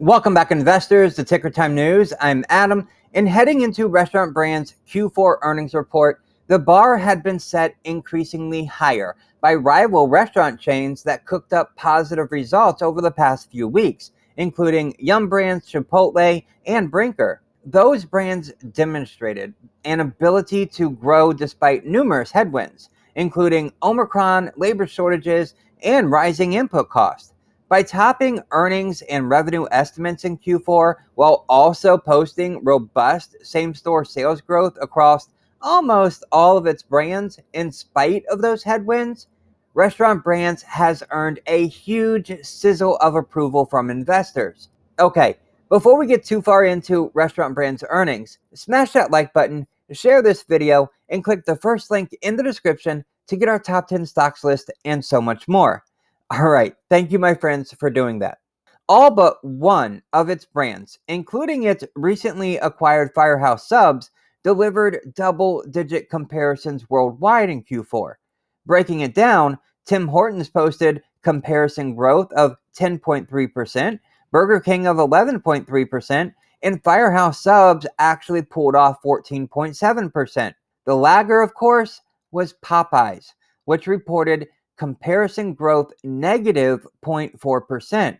Welcome back, investors, to Ticker Time News. I'm Adam, and heading into Restaurant Brands' Q4 earnings report, the bar had been set increasingly higher by rival restaurant chains that cooked up positive results over the past few weeks, including Yum Brands, Chipotle, and Brinker. Those brands demonstrated an ability to grow despite numerous headwinds, including Omicron, labor shortages, and rising input costs. By topping earnings and revenue estimates in Q4 while also posting robust same-store sales growth across almost all of its brands in spite of those headwinds, Restaurant Brands has earned a huge sizzle of approval from investors. Okay, before we get too far into Restaurant Brands earnings, smash that like button, share this video, and click the first link in the description to get our top 10 stocks list and so much more. All right, thank you, my friends, for doing that. All but one of its brands, including its recently acquired Firehouse Subs, delivered double-digit comparisons worldwide in Q4. Breaking it down, Tim Hortons posted comparison growth of 10.3%, Burger King of 11.3%, and Firehouse Subs actually pulled off 14.7%. The lagger, of course, was Popeyes, which reported comparison growth negative 0.4%.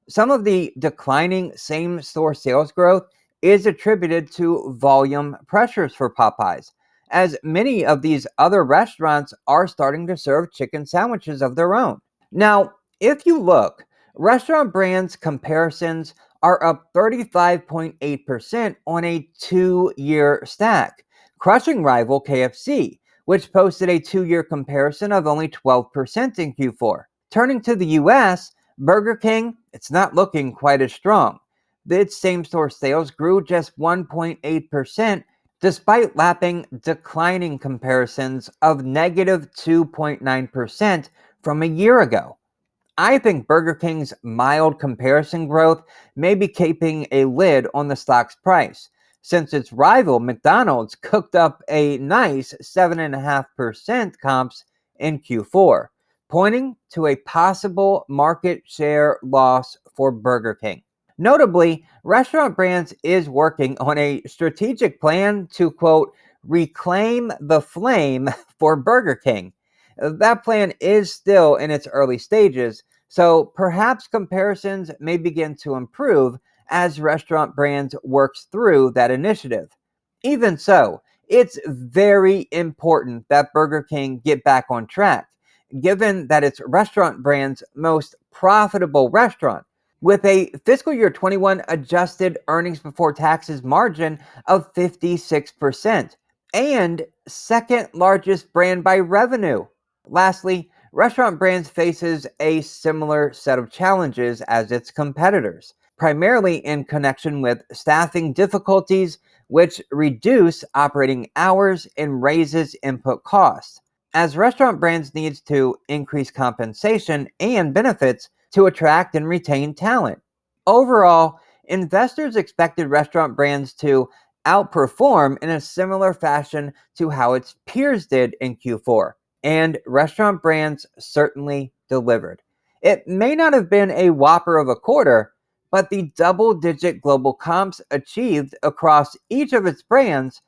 Some of the declining same-store sales growth is attributed to volume pressures for Popeyes, as many of these other restaurants are starting to serve chicken sandwiches of their own. Now, if you look, Restaurant Brands comparisons are up 35.8% on a 2-year stack, crushing rival KFC, which posted a 2-year comparison of only 12% in Q4. Turning to the US, Burger King, it's not looking quite as strong. Its same-store sales grew just 1.8%, despite lapping declining comparisons of negative 2.9% from a year ago. I think Burger King's mild comparison growth may be keeping a lid on the stock's price, since its rival McDonald's cooked up a nice 7.5% comps in Q4, pointing to a possible market share loss for Burger King. Notably, Restaurant Brands is working on a strategic plan to, quote, reclaim the flame for Burger King. That plan is still in its early stages, so perhaps comparisons may begin to improve as Restaurant Brands works through that initiative. Even so, it's very important that Burger King get back on track, given that it's Restaurant Brands' most profitable restaurant, with a fiscal year 21 adjusted earnings before taxes margin of 56% and second largest brand by revenue. Lastly, Restaurant Brands faces a similar set of challenges as its competitors, primarily in connection with staffing difficulties, which reduce operating hours and raises input costs, as Restaurant Brands needs to increase compensation and benefits to attract and retain talent. Overall, investors expected Restaurant Brands to outperform in a similar fashion to how its peers did in Q4. And Restaurant Brands certainly delivered. It may not have been a whopper of a quarter, but the double-digit global comps achieved across each of its brands,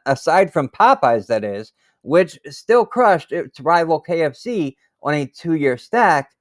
aside from Popeyes that is, which still crushed its rival KFC on a 2-year stack,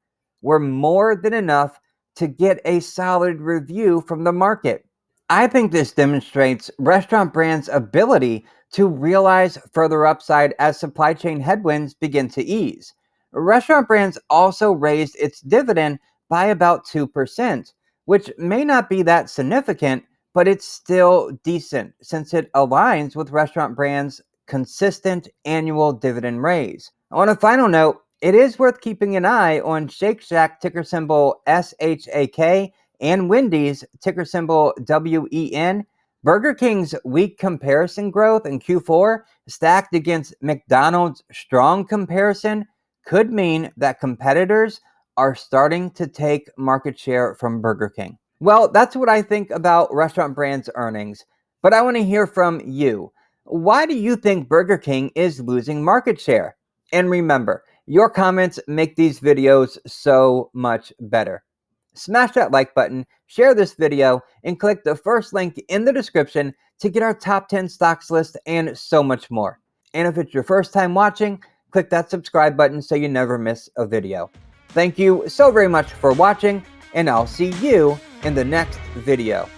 were more than enough to get a solid review from the market. I think this demonstrates Restaurant Brands' ability to realize further upside as supply chain headwinds begin to ease. Restaurant Brands also raised its dividend by about 2%, which may not be that significant, but it's still decent since it aligns with Restaurant Brands' consistent annual dividend raise. On a final note, it is worth keeping an eye on Shake Shack, ticker symbol SHAK, and Wendy's, ticker symbol WEN. Burger King's weak comparison growth in Q4 stacked against McDonald's strong comparison could mean that competitors are starting to take market share from Burger King. Well, that's what I think about Restaurant Brands earnings, but I want to hear from you. Why do you think Burger King is losing market share? And remember, your comments make these videos so much better. Smash that like button, share this video, and click the first link in the description to get our top 10 stocks list and so much more. And if it's your first time watching, click that subscribe button so you never miss a video. Thank you so very much for watching, and I'll see you in the next video.